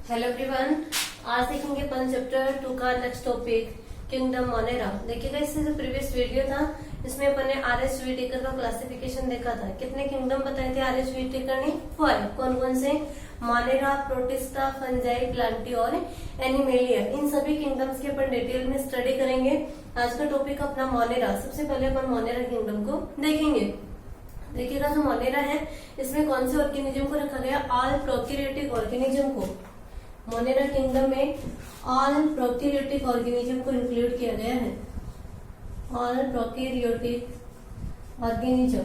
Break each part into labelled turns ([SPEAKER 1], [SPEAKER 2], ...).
[SPEAKER 1] Hello everyone, आज देखेंगे अपन chapter 2 का नेक्स्ट टॉपिक किंगडम मोनेरा। देखिएगा, इससे जो प्रीवियस वीडियो था इसमें अपन ने आर.एस. व्हिटेकर का क्लासिफिकेशन देखा था। कितने किंगडम बताए थे आर.एस. व्हिटेकर ने? 5। कौन कौन से? मोनेरा, प्रोटिस्टा, फंजाई, प्लांटी और एनिमेलिया। इन सभी किंगडम्स की अपन डिटेल में स्टडी करेंगे। आज का टॉपिक अपना मोनेरा। सबसे पहले अपन मोनेरा किंगडम को देखेंगे। देखिएगा, जो मोनेरा है इसमें कौन से ऑर्गेनिज्म को रखा गया? ऑल प्रोकैरियोटिक ऑर्गेनिज्म को। मोनेरा किंगडम में ऑल प्रोकैरियोटिक ऑर्गेनिज्म को इंक्लूड किया गया है। All prokaryotic organism.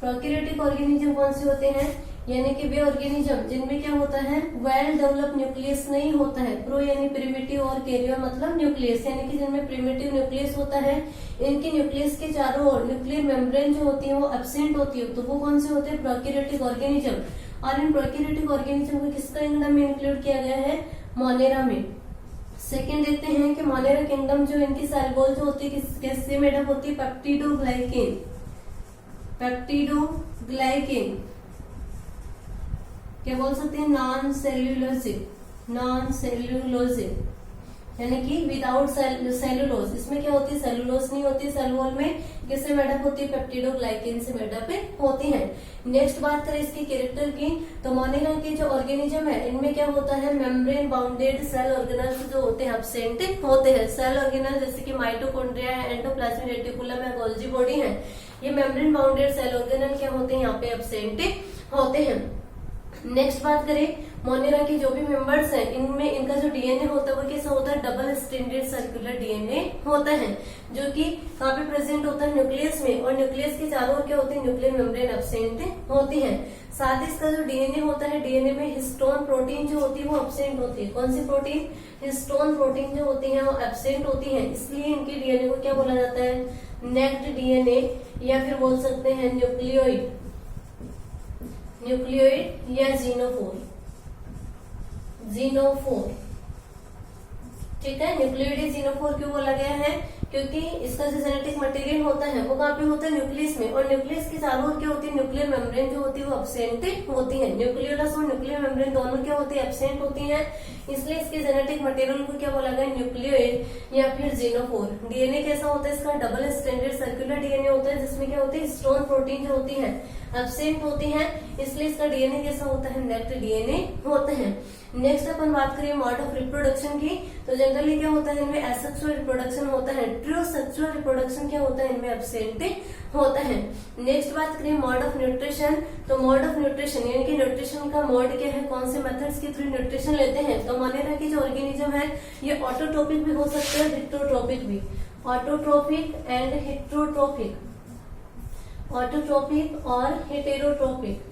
[SPEAKER 1] Prokaryotic organism कौन से होते हैं? यानी कि वे ऑर्गेनिज्म जिनमें क्या होता है? वेल डेवलप न्यूक्लियस नहीं होता है। प्रो यानी प्रिमिटिव और कैरियर मतलब न्यूक्लियस, यानी कि जिनमें प्रिमिटिव न्यूक्लियस होता है। इनके न्यूक्लियस के चारों ओर न्यूक्लियर मेम्ब्रेन जो होती है वो एब्सेंट होती है। तो वो कौन से होते हैं? Prokaryotic organism. और इन प्रोकैरियोटिक ऑर्गेनिज्म को किसका किंगडम में इंक्लूड किया गया है? मोनेरा में। सेकेंड देखते हैं कि मोनेरा किंगडम जो इनकी सेल वॉल जो होती है किससे मेडअप होती है? पेप्टिडोग्लाइकेन। पेप्टिडोग्लाइकेन क्या बोल सकते हैं? Non cellulosic. नॉन सेल्यूलोजिक यानी कि विदाउट सेलुलोज। इसमें क्या होती है? सेलुलोज नहीं होती। सेल वॉल में किससे मेडअप होती है? पेप्टिडोग्लाइकेन से मेडअप होती है। नेक्स्ट बात करें इसकी कैरेक्टर की, तो मोनेरा के जो ऑर्गेनिज्म है इनमें क्या होता है? मेम्ब्रेन बाउंडेड सेल ऑर्गेनल्स जो होते हैं एब्सेंट होते हैं। सेल ऑर्गेनल जैसे कि माइटोकॉन्ड्रिया है, एंडोप्लाज्मिक रेटिकुलम है, गोल्जी बॉडी है, ये मेम्ब्रेन बाउंडेड सेल ऑर्गेनल क्या होते हैं? यहाँ पे एब्सेंट होते हैं। नेक्स्ट बात करें, मोनेरा के जो भी मेंबर्स हैं इनमें इनका जो डीएनए होता है वो कैसा होता है? डबल स्ट्रैंडेड सर्कुलर डीएनए होता है, जो कि कहाँ पे प्रेजेंट होता है? न्यूक्लियस में। और न्यूक्लियस के चारों ओर क्या होती है? न्यूक्लियर मेम्ब्रेन एब्सेंट होती है। साथ ही इसका जो डीएनए होता है, डीएनए में हिस्टोन प्रोटीन जो होती है वो एब्सेंट होती है। कौन सी प्रोटीन? हिस्टोन प्रोटीन जो होती है वो एब्सेंट होती है। इसलिए इनके डीएनए को क्या बोला जाता है? नेक्ड डीएनए, या फिर बोल सकते हैं न्यूक्लियोइड। न्यूक्लियोइड या जीनोफोर। जीनोफोर, ठीक है। न्यूक्लियोइड या जीनोफोर क्यों बोला गया है? क्योंकि इसका जो जेनेटिक मटेरियल होता है वो कहाँ पे होता है? न्यूक्लियस में। और न्यूक्लियस की चारों ओर क्या होती है? न्यूक्लियर मेम्ब्रेन जो होती है वो एब्सेंट होती है। न्यूक्लियोलस और न्यूक्लियर मेम्ब्रेन दोनों क्या होती है? एब्सेंट होती है। इसलिए इसके जेनेटिक मटेरियल को क्या बोला गया? न्यूक्लियोइड या फिर जीनोफोर। डीएनए कैसा होता है इसका? डबल स्ट्रैंडेड सर्कुलर डीएनए होता है, जिसमें क्या होती है? हिस्टोन प्रोटीन जो होती है एब्सेंट होती है। इसलिए इसका डीएनए कैसा होता है? नेक्ड डीएनए होते हैं। नेक्स्ट अपन बात करें मोड ऑफ रिप्रोडक्शन की, तो जनरली क्या होता है? इनमें एसेक्सुअल रिप्रोडक्शन होता है। ट्रू सेक्सुअल रिप्रोडक्शन क्या होता है? इनमें एब्सेंट होता है। नेक्स्ट बात करें मोड ऑफ न्यूट्रिशन, तो मोड ऑफ न्यूट्रिशन यानी कि न्यूट्रिशन का मोड क्या है? कौन से मेथड्स के थ्रू न्यूट्रिशन लेते हैं? तो मोनेरा की जो ऑर्गेनिज्म है ये ऑटोट्रोपिक भी हो सकते हैं, हिट्रोट्रोपिक भी। Autotrophic and heterotrophic. ऑटोट्रोपिक और हेटेरोट्रोपिक।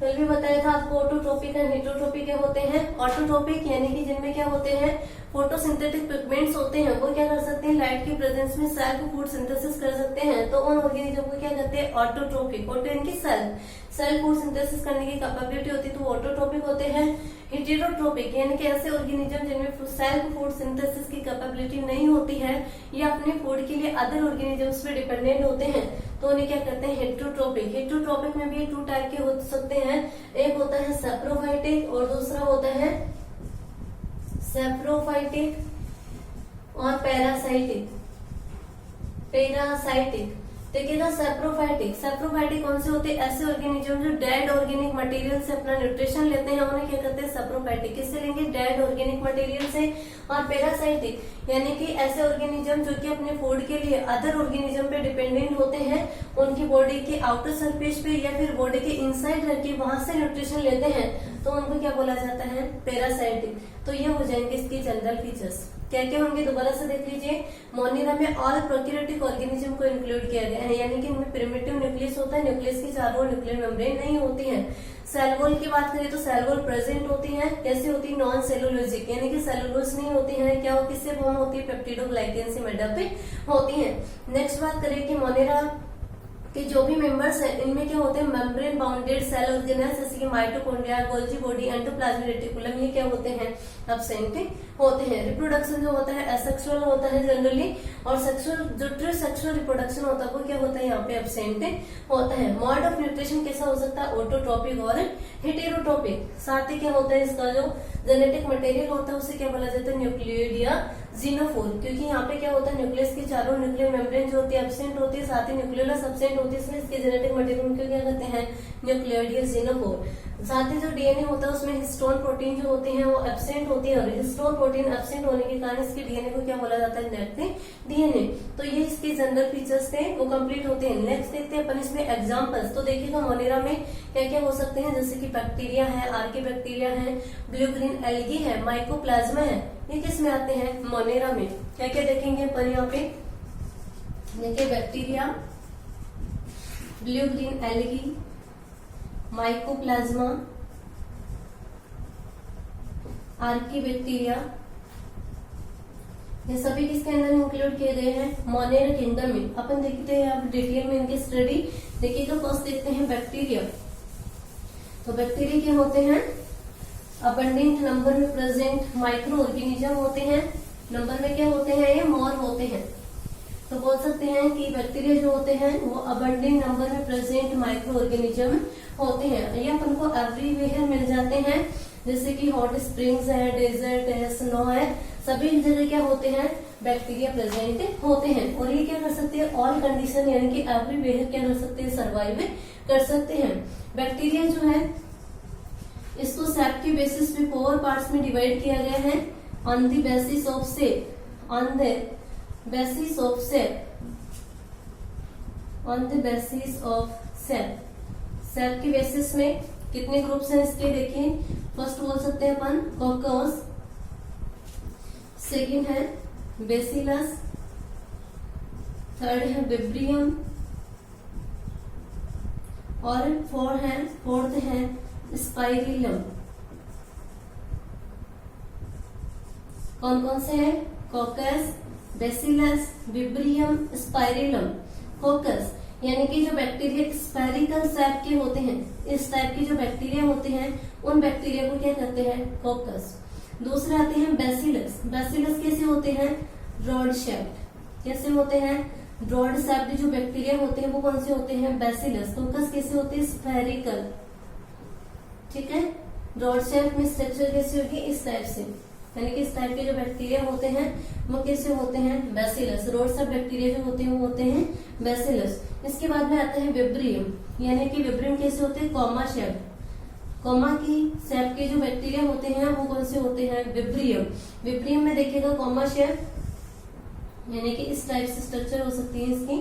[SPEAKER 1] कल भी बताया था आपको ऑटोट्रोपिक एंड हेटेरोट्रोपिक क्या होते हैं? ऑटोट्रोपिक यानी कि जिनमें क्या होते हैं? फोटोसिंथेटिक पिगमेंट्स होते हैं, वो क्या कर सकते हैं? लाइट की प्रेजेंस में सेल्फ फूड सिंथेसिस कर सकते हैं। तो उन ऑर्गेनिज्म को क्या कहते हैं? ऑटोट्रोपिक। ऑटो यानी कि सेल्फ फूड सिंथेसिस करने की कैपेबिलिटी होती है, तो ऑटोट्रोपिक होते हैं। हेटेरोट्रोपिक यानी कि ऐसे ऑर्गेनिज्म जिनमें सेल्फ फूड सिंथेसिस की कैपेबिलिटी नहीं होती है या अपने फूड के लिए अदर ऑर्गेनिजम्स पे डिपेंडेंट होते हैं, तो उन्हें क्या कहते हैं? हेटेरोट्रोपिक। हेटेरोट्रोपिक में भी 2 टाइप के हो सकते हैं। एक होता है सैप्रोफाइटिक और दूसरा होता है सैप्रोफाइटिक और पैरासाइटिक। पैरासाइटिक देखिएगा, सैप्रोफाइटिक कौन से होते हैं? ऐसे ऑर्गेनिज्म जो डेड ऑर्गेनिक मटेरियल से अपना न्यूट्रिशन लेते हैं, उन्हें क्या कहते हैं? सैप्रोफाइटिक। किससे लेंगे? डेड ऑर्गेनिक मटेरियल से। और पैरासाइटिक यानी कि ऐसे ऑर्गेनिज्म जो कि अपने फूड के लिए अदर ऑर्गेनिज्म पे डिपेंडेंट होते हैं, उनकी बॉडी के आउटर सरफेस पे या फिर बॉडी के इनसाइड रह के वहां से न्यूट्रिशन लेते हैं, तो उनको क्या बोला जाता है? पैरासाइटिक। तो ये हो जाएंगे इसकी जनरल फीचर्स। क्या क्या होंगे दोबारा से देख लीजिए। मोनेरा में ऑल प्रोकैरियोटिक ऑर्गेनिज्म को इंक्लूड किया गया है, यानी कि इनमें प्रिमिटिव न्यूक्लियस होता है, न्यूक्लियस की चारों ओर न्यूक्लियर मेम्ब्रेन नहीं होती है। सेल वॉल की बात करें तो सेल वॉल प्रेजेंट होती है। कैसी होती है? नॉन सेलुलोजिक यानी कि सेलुलोज नहीं होती है। क्या किससे फॉर्म होती है? पेप्टिडोग्लाइकेन से मेडअप होती है। नेक्स्ट बात करें कि मोनेरा कि जो भी मेंबर्स हैं इनमें क्या होते हैं, मेम्ब्रेन बाउंडेड सेल ऑर्गेनेल्स जैसे कि mitochondria, Golgi body, endoplasmic reticulum, ये क्या होते हैं, एब्सेंट होते हैं। रिप्रोडक्शन जो होता है एसेक्सुअल होता है जनरली, और सेक्सुअल जो ट्रांसेक्सुअल रिप्रोडक्शन होता है वो क्या होता है, यहाँ पे एब्सेंट होता है। मोड ऑफ न्यूट्रिशन कैसा हो सकता है, ऑटोट्रोपिक और हेटेरोट्रोपिक। साथ ही क्या होता है, इसका जो जेनेटिक मटेरियल होता है उसे क्या बोला जाता है, न्यूक्लियोइड या जीनोफोर, क्योंकि यहाँ पे क्या होता है, न्यूक्लियस के चारों न्यूक्लियर मेम्ब्रेन जो होती है एब्सेंट होती है, साथ ही न्यूक्लियोलस एब्सेंट होती है, इसलिए इसके जेनेटिक मटेरियल को क्या कहते हैं, न्यूक्लियोइड या जीनोफोर। साथ ही जो डीएनए होता है उसमें हिस्टोन प्रोटीन जो होती है वो एब्सेंट होती है, और हिस्टोन प्रोटीन एब्सेंट होने के कारण इसके डीएनए को क्या बोला जाता है, नेट डीएनए। तो ये इसके जनरल फीचर्स थे, वो कंप्लीट होते हैं। नेक्स्ट देखते हैं अपन इसमें एग्जांपल्स। तो देखिएगा मोनेरा में क्या क्या हो सकते हैं, जैसे कि बैक्टीरिया है, आर्की बैक्टीरिया है, ब्लू ग्रीन एल्गी है, माइकोप्लाज्मा है, ये किस में आते हैं, मोनेरा में। क्या क्या देखेंगे अपन यहाँ पे, देखिए bacteria, blue green algae, mycoplasma, Archie bacteria, ये सभी किसके अंदर इंक्लूड किए गए हैं, मोनेरा किंगडम में। अपन देखते हैं आप डिटेल में इनकी स्टडी देखिएगा। फर्स्ट देखते हैं बैक्टीरिया। तो बैक्टीरिया क्या होते हैं, अबंडेंट नंबर में प्रेजेंट माइक्रो ऑर्गेनिज्म होते हैं। नंबर में क्या होते हैं, ये मोर होते हैं। तो बोल सकते हैं कि बैक्टीरिया जो होते हैं वो अबंडेंट नंबर में प्रेजेंट माइक्रो ऑर्गेनिज्म होते हैं। ये अपन को एवरीवेयर मिल जाते हैं, जैसे कि हॉट स्प्रिंग्स है, डेजर्ट है, स्नो है, सभी जगह क्या होते हैं, बैक्टीरिया प्रेजेंट होते हैं। और ये क्या कर सकते हैं, ऑल कंडीशन यानी कि एवरीवेयर क्या कर सकते हैं, सर्वाइव कर सकते हैं। बैक्टीरिया जो है इसको सेप के बेसिस पे 4 पार्ट्स में डिवाइड किया गया है। On the basis of shape, on the basis of shape, on the basis of shape, shape के बेसिस में कितने ग्रुप्स हैं इसके, देखिए फर्स्ट बोल सकते हैं अपन कॉकस, सेकेंड है बेसिलस, थर्ड है विब्रियम, और फोर्थ है स्पाइरिलम। कौन कौन से हैं, कॉकस, बेसिलस, विब्रियम, स्पाइरिलम। कॉकस यानी कि जो बैक्टीरिया स्पेरिकल शेप के होते हैं, इस टाइप के जो बैक्टीरिया होते हैं उन बैक्टीरिया को क्या कहते हैं, कॉकस। दूसरे आते हैं बेसिलस। बेसिलस कैसे होते हैं, रॉड शेप्ड। कैसे होते हैं, रॉड शेप्ड जो बैक्टीरिया होते हैं वो कौन से होते हैं, बेसिलस। कॉकस कैसे होते हैं, स्फेरिकल। ठीक है, रॉड शेप में स्ट्रक्चर कैसे होगी, इस टाइप से, यानी कि इस टाइप के जो बैक्टीरिया होते हैं वो कैसे होते हैं, बेसिलस। रॉड शेप बैक्टीरिया जो होते हैं वो होते हैं बेसिलस। इसके बाद में आता है विब्रियम, यानी कि विब्रियम कैसे होते हैं, कॉमा शेप। कॉमा की शेप के जो बैक्टीरिया होते हैं वो कौन से होते हैं, विब्रियम। विब्रियम में देखिएगा कॉमा शेप, यानी कि इस टाइप से स्ट्रक्चर हो सकती है इसकी।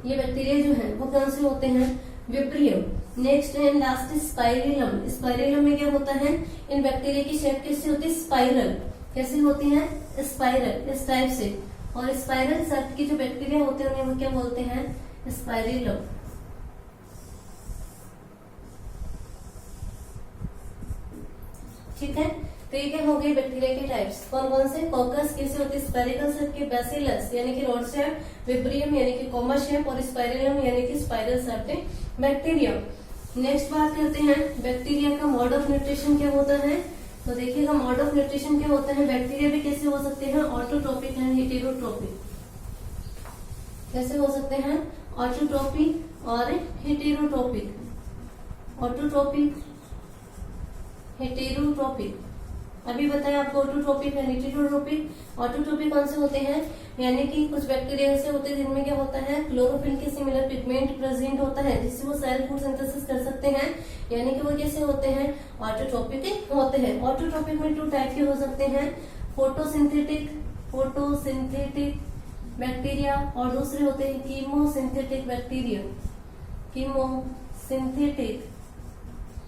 [SPEAKER 1] ये बैक्टीरिया जो है वो कौन से होते हैं, विब्रियम। Next and last spirillum. Spirillum में क्या होता है, इन बैक्टीरिया की शेप कैसी होती है, स्पाइरल। कैसी होती है, स्पाइरल, इस टाइप से। और स्पाइरल शेप की जो बैक्टीरिया होते हैं उन्हें वो क्या बोलते हैं, स्पाइरिलम। ठीक है, तो ये क्या हो गई बैक्टीरिया के टाइप्स, कौन कौन से, कॉकस कैसे होती है, स्पेरिकल शेप के, बेसिलस यानी कि रॉड शेप, विब्रियम यानी कि कॉमा शेप, और स्पाइरिलम यानी कि स्पाइरल शेप के बैक्टीरिया। नेक्स्ट बात करते हैं बैक्टीरिया का मोड ऑफ न्यूट्रिशन क्या होता है। तो देखिएगा मोड ऑफ न्यूट्रिशन क्या होता है, बैक्टीरिया भी कैसे हो सकते हैं, ऑटोट्रोपिक एंड हेटेरोट्रोपिक। कैसे हो सकते हैं, ऑटोट्रोपिक और हेटेरोट्रोपिक। ऑटोट्रोपिक, हेटेरोट्रोपिक। अभी बताया आपको ऑटोट्रोपिक एंड हेटेरोट्रोपिक। ऑटोट्रोपिक कौन से होते हैं, यानी कि कुछ बैक्टीरिया ऐसे होते हैं जिनमें क्या होता है, क्लोरोफिल के सिमिलर पिगमेंट प्रेजेंट होता है जिससे वो सेल फूड सिंथेसिस कर सकते हैं, यानी कि वो कैसे होते हैं, ऑटोट्रोपिक होते हैं। ऑटोट्रोपिक में 2 टाइप के हो सकते हैं, फोटोसिंथेटिक बैक्टीरिया, और दूसरे होते हैं कीमोसिंथेटिक बैक्टीरिया। कीमोसिंथेटिक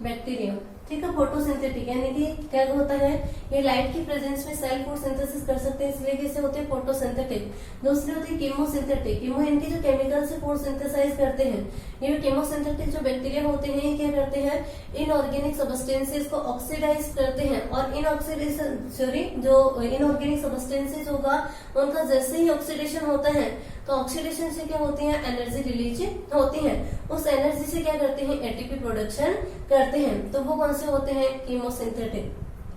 [SPEAKER 1] बैक्टीरिया, ठीक है। फोटोसिंथेटिक यानी कि क्या होता है, ये लाइट की प्रेजेंस में सेल फूड सिंथेसिस कर सकते हैं, इसलिए कैसे होते हैं, फोटोसिंथेटिक। दूसरे होते हैं कीमोसिंथेटिक। कीमो यानी कि जो केमिकल से फूड सिंथेसाइज करते हैं। ये कीमोसिंथेटिक जो बैक्टीरिया होते हैं ये क्या करते हैं, इनऑर्गेनिक सब्सटेंसेस को ऑक्सीडाइज करते हैं, और इनऑर्गेनिक सब्सटेंसेस होगा उनका जैसे ही ऑक्सीडेशन होता है तो ऑक्सीडेशन से क्या होती है, एनर्जी रिलीज होती है, उस एनर्जी से क्या करते हैं, एटीपी प्रोडक्शन करते हैं। तो वो कौन से होते हैं, कीमोसिंथेटिक।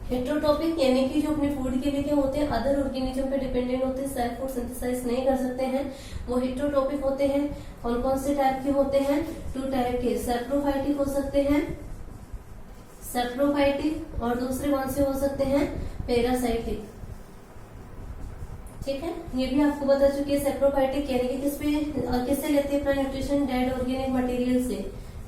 [SPEAKER 1] हेट्रोट्रोपिक यानी कि जो अपने फूड के लिए क्या होते हैं, अदर ऑर्गेनिज्म पे डिपेंडेंट होते हैं, सेल्फ फूड सिंथेसाइज नहीं कर सकते हैं, वो हेट्रोट्रोपिक होते हैं। कौन कौन से टाइप के होते हैं, 2 टाइप के, सैप्रोफाइटिक हो सकते हैं, सैप्रोफाइटिक, और दूसरे कौन से हो सकते हैं, पैरासाइटिक। ठीक है, ये भी आपको बता चुकी है। सैप्रोफाइटिक यानी कि किससे लेते हैं अपना न्यूट्रिशन, डेड ऑर्गेनिक मटेरियल से,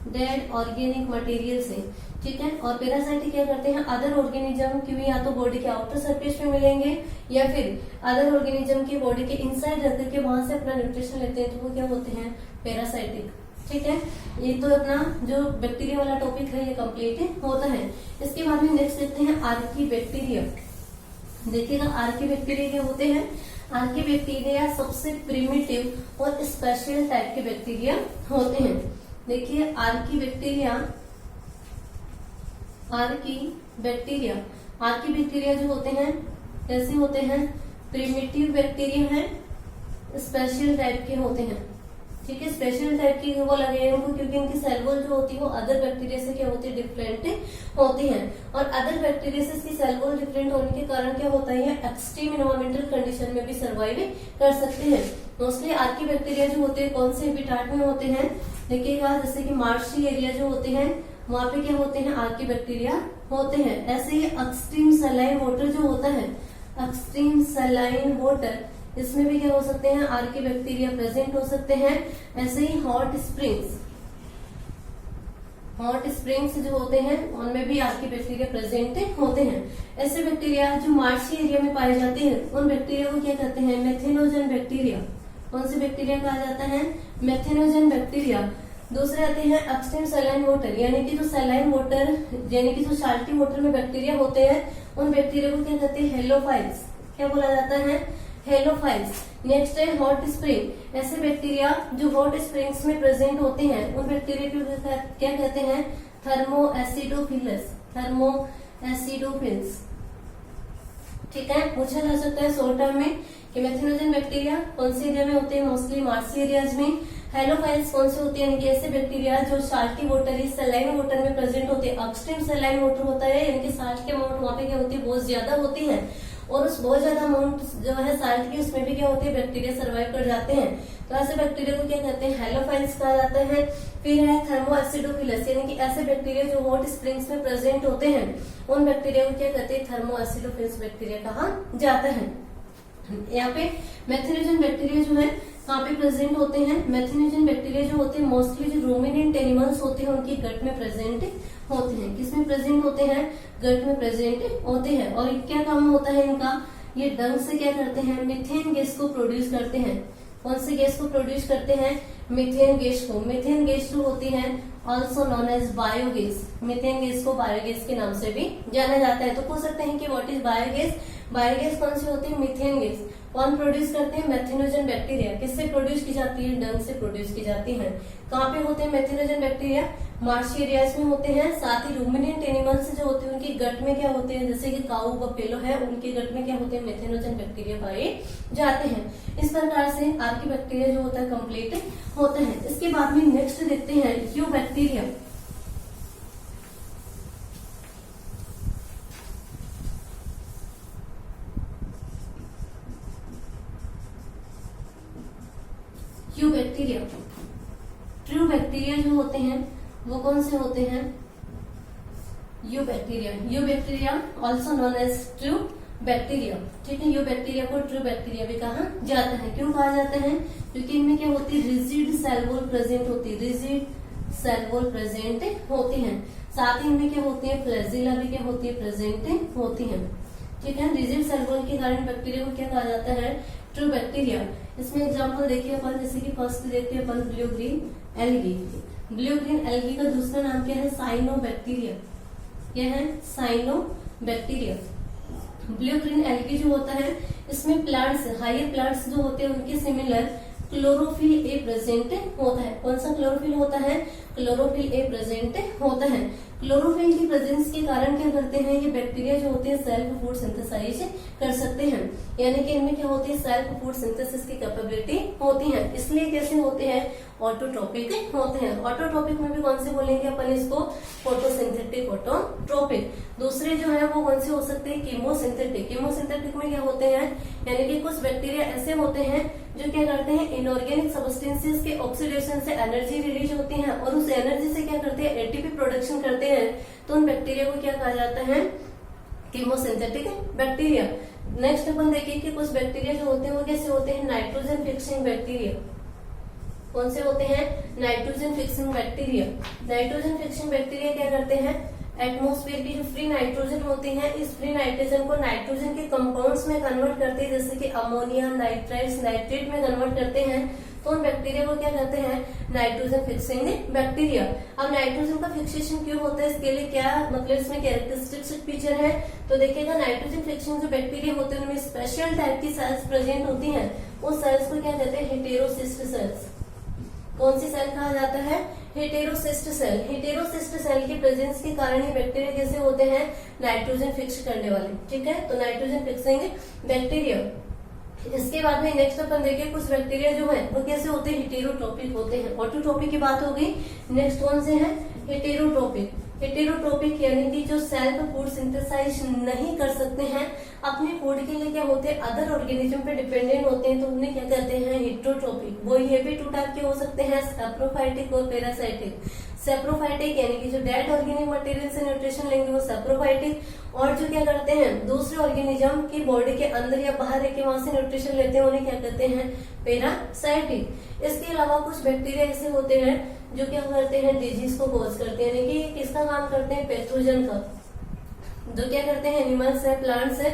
[SPEAKER 1] डेड ऑर्गेनिक मटेरियल से। ठीक है, और पैरासाइटिक क्या करते हैं, अदर ऑर्गेनिज्म की भी या तो बॉडी के आउटर सरफेस पे मिलेंगे या फिर अदर ऑर्गेनिज्म की बॉडी के इनसाइड रहकर के वहां से अपना न्यूट्रिशन लेते हैं, तो वो क्या होते हैं, पैरासाइटिक। ठीक है, ये तो अपना जो बैक्टीरिया वाला टॉपिक है ये कंप्लीट होता है। इसके बाद में नेक्स्ट देखते हैं आर्की बैक्टीरिया। देखिएगा आर्की बैक्टीरिया क्या होते हैं, आर्की बैक्टीरिया सबसे प्रिमिटिव और स्पेशल टाइप के बैक्टीरिया होते हैं। देखिए आर्की बैक्टीरिया, आर्की बैक्टीरिया जो होते हैं कैसे होते हैं, प्रिमिटिव बैक्टीरिया हैं, स्पेशल टाइप के होते हैं। ठीक है, स्पेशल टाइप की वो लगे उनको क्योंकि इनकी सेल वॉल जो होती है वो अदर बैक्टीरिया से क्या होती है, डिफरेंट होती है। और अदर बैक्टीरिया से इसकी सेल वॉल डिफरेंट होने के कारण क्या होता है, एक्सट्रीम इन्वायरमेंटल कंडीशन में भी सर्वाइव कर सकते हैं। मोस्टली आर्की बैक्टीरिया जो होते हैं कौन से हैबिटाट में होते हैं, देखिएगा जैसे कि मार्शी एरिया जो होते हैं वहां पे क्या होते हैं, आर्की बैक्टीरिया होते हैं। ऐसे ही एक्सट्रीम सलाइन वाटर जो होता है, एक्सट्रीम सलाइन वाटर, इसमें भी क्या हो सकते हैं, आर्की बैक्टीरिया प्रेजेंट हो सकते हैं। ऐसे ही हॉट स्प्रिंग्स जो होते हैं उनमें भी आर्की बैक्टीरिया प्रेजेंट होते हैं। ऐसे बैक्टीरिया जो मार्शी एरिया में पाए जाते हैं उन बैक्टीरिया को क्या कहते हैं, मेथेनोजन बैक्टीरिया। कौन से बैक्टीरिया कहा जाता है, मेथेनोजन बैक्टीरिया। दूसरे आते हैं एक्सट्रीम सलाइन वाटर, यानी कि जो सलाइन वाटर यानी कि जो साल्टी वाटर में बैक्टीरिया होते हैं उन बैक्टीरिया को क्या कहते हैं, हेलोफाइल्स। क्या बोला जाता है, हेलोफाइल्स। नेक्स्ट है हॉट स्प्रिंग, ऐसे बैक्टीरिया जो हॉट स्प्रिंग्स में प्रेजेंट होते हैं उन बैक्टीरिया को क्या कहते हैं, थर्मोएसिडोफिलस, थर्मोएसिडोफिल्स। ठीक है, पूछा जा सकता है शॉर्ट टर्म में कि मेथेनोजन बैक्टीरिया कौन से एरिया में होते हैं, मोस्टली मार्सी एरियाज में। हेलोफाइल्स कौन से होते हैं, यानी कि ऐसे बैक्टीरिया जो साल्टी वाटर या सलाइन वाटर में प्रेजेंट होते हैं। एक्सट्रीम सलाइन वाटर होता है यानी कि साल्ट के अमाउंट वहां पे क्या होती है, बहुत ज्यादा होती है, और उस बहुत ज्यादा अमाउंट जो है साल्ट की उसमें भी क्या होती है, बैक्टीरिया सर्वाइव कर जाते हैं। तो ऐसे बैक्टीरिया को क्या कहते हैं, हेलोफाइल्स कहा जाता है। फिर है थर्मोएसिडोफिलस, यानी कि ऐसे बैक्टीरिया जो हॉट स्प्रिंग्स में प्रेजेंट होते हैं उन बैक्टीरिया को क्या कहते हैं, थर्मोएसिडोफिलस बैक्टीरिया कहा जाता है। यहाँ पे मेथेनोजन बैक्टीरिया जो है कहाँ पे प्रेजेंट होते हैं, मेथेनोजन बैक्टीरिया जो होते हैं मोस्टली जो रूमिनेंट एनिमल्स होते हैं उनकी गट में प्रेजेंट होते हैं। किसमें प्रेजेंट होते हैं, गट में प्रेजेंट होते हैं। और क्या काम होता है इनका, ये डंग से क्या करते हैं, मीथेन गैस को प्रोड्यूस करते हैं। कौन सी गैस को प्रोड्यूस करते हैं, मीथेन गैस को। मीथेन गैस जो होती है also known as biogas, methane gas को बायोगैस के नाम से भी जाना जाता है। तो पूछ सकते हैं कि व्हाट इज बायोगैस। बायोगैस कौन सी होती है, मीथेन गैस। कौन प्रोड्यूस करते हैं, मेथेनोजन बैक्टीरिया। किससे प्रोड्यूस की जाती है, डंग से प्रोड्यूस की जाती है। कहाँ पे होते हैं मेथेनोजन बैक्टीरिया, मार्शी एरियाज में होते हैं। साथ ही रूमिनेंट एनिमल्स जो होते हैं उनके गट में क्या होते हैं, जैसे कि काऊ बफेलो है उनके गट में क्या होते हैं, मेथेनोजन बैक्टीरिया पाए जाते हैं। इस प्रकार से आर्की बैक्टीरिया जो होता है कंप्लीट होता है। इसके बाद में नेक्स्ट देखते हैं eubacteria. Eubacteria, true bacteria जो होते हैं वो कौन से होते हैं, eubacteria also known as true bacteria. ठीक है, यू बैक्टीरिया को ट्रू बैक्टीरिया भी कहा जाता है। क्यों कहा जाता है, क्योंकि इनमें क्या होती है, रिजिड सेल वॉल प्रेजेंट होती है, रिजिड सेल वॉल प्रेजेंट होती है। साथ ही इनमें क्या होती है, फ्लैजिला भी क्या होती है, प्रेजेंट होती है। ठीक है, रिजिड सेल वॉल के कारण बैक्टीरिया को क्या कहा जाता है, ट्रू बैक्टीरिया। इसमें एग्जांपल देखिए अपन, जैसे कि फर्स्ट देखते हैं अपन blue green algae. Blue green algae का दूसरा नाम क्या है, साइनोबैक्टीरिया। क्या है, साइनोबैक्टीरिया। ब्लू ग्रीन एल्गी जो होता है इसमें प्लांट्स, हायर प्लांट्स जो होते हैं उनके सिमिलर क्लोरोफिल ए प्रेजेंट होता है। कौन सा क्लोरोफिल होता है, क्लोरोफिल ए प्रेजेंट होता है। क्लोरोफिल की प्रेजेंस के कारण क्या करते हैं, ये बैक्टीरिया जो होते हैं सेल्फ फूड सिंथेसाइज कर सकते हैं, यानी कि इनमें क्या होती है, सेल्फ फूड सिंथेसिस की कैपेबिलिटी होती है। इसलिए कैसे होते हैं, ऑटोट्रोपिक होते हैं। ऑटोट्रोपिक में भी कौन से बोलेंगे अपन इसको, फोटोसिंथेटिक ऑटोट्रोपिक। दूसरे जो है वो कौन से हो सकते हैं, कीमोसिंथेटिक। कीमोसिंथेटिक में क्या होते हैं, यानी कि कुछ बैक्टीरिया ऐसे होते हैं जो क्या करते हैं, इनऑर्गेनिक सब्सटेंसेस के ऑक्सीडेशन से एनर्जी रिलीज होती है और उस एनर्जी से क्या करते हैं, एटीपी प्रोडक्शन करते हैं। तो उन बैक्टीरिया को क्या कहा जाता है, कीमोसिंथेटिक बैक्टीरिया। नेक्स्ट अपन देखें कि कुछ बैक्टीरिया जो होते हैं वो कैसे होते हैं, नाइट्रोजन फिक्सिंग बैक्टीरिया। कौन से होते हैं, nitrogen fixing bacteria. Nitrogen fixing bacteria क्या करते हैं, एटमॉस्फेयर की जो फ्री नाइट्रोजन होती है, इस फ्री नाइट्रोजन को नाइट्रोजन के कंपाउंड्स में कन्वर्ट करते हैं, जैसे कि अमोनिया, नाइट्राइट्स, नाइट्रेट में कन्वर्ट करते हैं। तो उन बैक्टीरिया को क्या कहते हैं, नाइट्रोजन फिक्सिंग बैक्टीरिया। अब नाइट्रोजन का फिक्सेशन क्यों होता है, इसके लिए क्या मतलब इसमें कैरेक्टरिस्टिक फीचर है, तो देखिएगा नाइट्रोजन फिक्सिंग जो बैक्टीरिया होते हैं उनमें स्पेशल टाइप की सेल्स प्रेजेंट होती हैं। उस सेल्स को क्या कहते हैं, हेटेरोसिस्ट सेल्स। कौन सी सेल कहा जाता है, हेटेरोसिस्ट सेल। हेटेरोसिस्ट सेल के प्रेजेंस के कारण ही बैक्टीरिया कैसे होते हैं, नाइट्रोजन फिक्स करने वाले। ठीक है, तो नाइट्रोजन फिक्सिंग बैक्टीरिया। इसके बाद में नेक्स्ट अपन देखिए कुछ बैक्टीरिया जो है वो कैसे होते हैं, हेटेरोट्रोपिक होते हैं। ऑटोट्रोपिक की बात हो गई, नेक्स्ट कौन से हैं, हेटेरोट्रोपिक। हेटेरोट्रोपिक यानी कि जो सेल्फ फूड सिंथेसाइज नहीं कर सकते हैं, अपने फूड के लिए क्या होते हैं, अदर ऑर्गेनिज्म पे डिपेंडेंट होते हैं, तो उन्हें क्या कहते हैं, हेटेरोट्रोपिक। वो ये भी टू टाइप के हो सकते हैं, सैप्रोफाइटिक और पैरासाइटिक। सैप्रोफाइटिक यानी कि जो डेड ऑर्गेनिक मटेरियल से न्यूट्रिशन लेंगे वो सैप्रोफाइटिक, और जो क्या करते हैं, दूसरे ऑर्गेनिज्म की बॉडी के अंदर या बाहर रह के वहां से न्यूट्रिशन लेते हैं, उन्हें क्या कहते हैं, पैरासाइटिक। इसके अलावा कुछ बैक्टीरिया ऐसे होते हैं जो क्या करते हैं, डिजीज को कॉज करते हैं, यानी कि किसका काम करते हैं, पैथोजन का। जो क्या करते हैं, एनिमल्स है, प्लांट्स है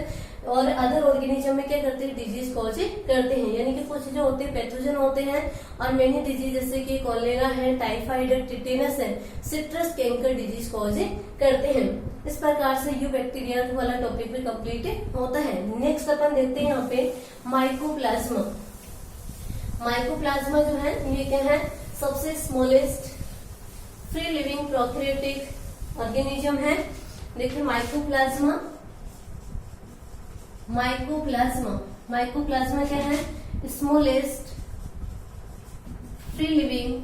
[SPEAKER 1] और अदर ऑर्गेनिज्म में क्या करते हैं, डिजीज कॉज करते हैं। यानी कि कुछ जो होते हैं पैथोजन होते हैं और मेनी डिजीज जैसे कि कॉलेरा है, टाइफाइड है, टिटेनस है, सिट्रस कैंकर डिजीज कॉज करते हैं। इस प्रकार से यू बैक्टीरिया वाला टॉपिक भी कंप्लीट होता है। नेक्स्ट अपन देखते हैं यहाँ पे माइकोप्लाज्मा। माइकोप्लाज्मा जो है ये क्या है, सबसे smallest free living prokaryotic organism है। देखिए माइकोप्लाज्मा, माइकोप्लाज्मा, माइकोप्लाज्मा क्या है, smallest free living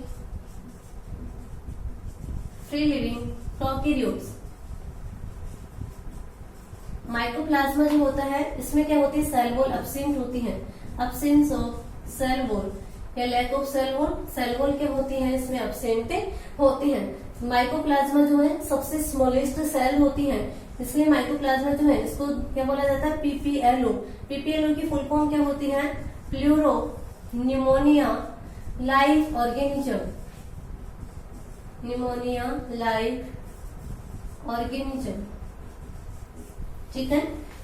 [SPEAKER 1] prokaryotes. Mycoplasma जो होता है इसमें क्या होती है, सेल वॉल एब्सेंट होती है, एब्सेंस ऑफ सेल वॉल या lack of cell wall. Cell wall क्या होती है, इसमें एब्सेंट होती है। माइकोप्लाज्मा जो है सबसे स्मॉलेस्ट सेल होती है, इसलिए माइकोप्लाज्मा जो है इसको क्या बोला जाता है, पीपीएलओ। पीपीएलओ की फुल फॉर्म क्या होती है, pleuro pneumonia life organism. Pneumonia life organism. ठीक है,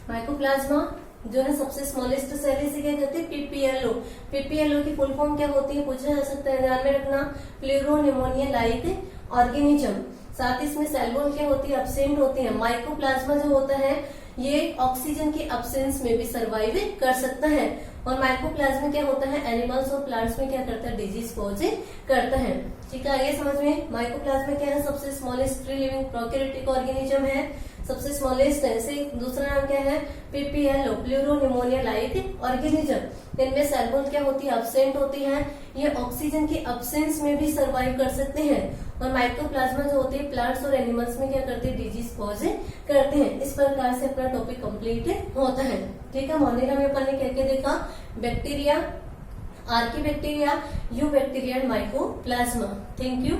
[SPEAKER 1] माइकोप्लाज्मा जो है सबसे स्मॉलेस्ट सेल, इसे क्या कहते हैं, पीपीएलओ। पीपीएलओ की फुल फॉर्म क्या होती है, पूछा जा सकता है, ध्यान में रखना, प्लूरो न्यूमोनिया लाइक ऑर्गेनिज्म। साथ ही इसमें सेल वॉल क्या होती है, एब्सेंट होती है। माइकोप्लाज्मा जो होता है ये ऑक्सीजन की एब्सेंस में भी सर्वाइव कर सकता है। और माइकोप्लाज्मा क्या होता है, एनिमल्स और प्लांट्स में क्या करता है, डिजीज कॉज करता है। ठीक है, आइए समझ में, माइकोप्लाज्मा क्या है, सबसे smallest free living prokaryotic organism है, सबसे स्मॉलेस्ट है। इसे दूसरा नाम क्या है, PPLO, pleuro pneumonia like organism. इनमें सेल वॉल क्या होती है, एब्सेंट होती है, ये ऑक्सीजन की एब्सेंस में भी सर्वाइव कर सकते हैं। और माइकोप्लाज्मा जो होते हैं प्लांट्स और एनिमल्स में क्या करते हैं, डिजीज कॉज करते हैं। इस प्रकार से अपना टॉपिक कंप्लीट होता है। ठीक है, मोनिका में अपन ने क्या क्या देखा, bacteria, Archie bacteria, you bacteria and mycoplasma. Thank you.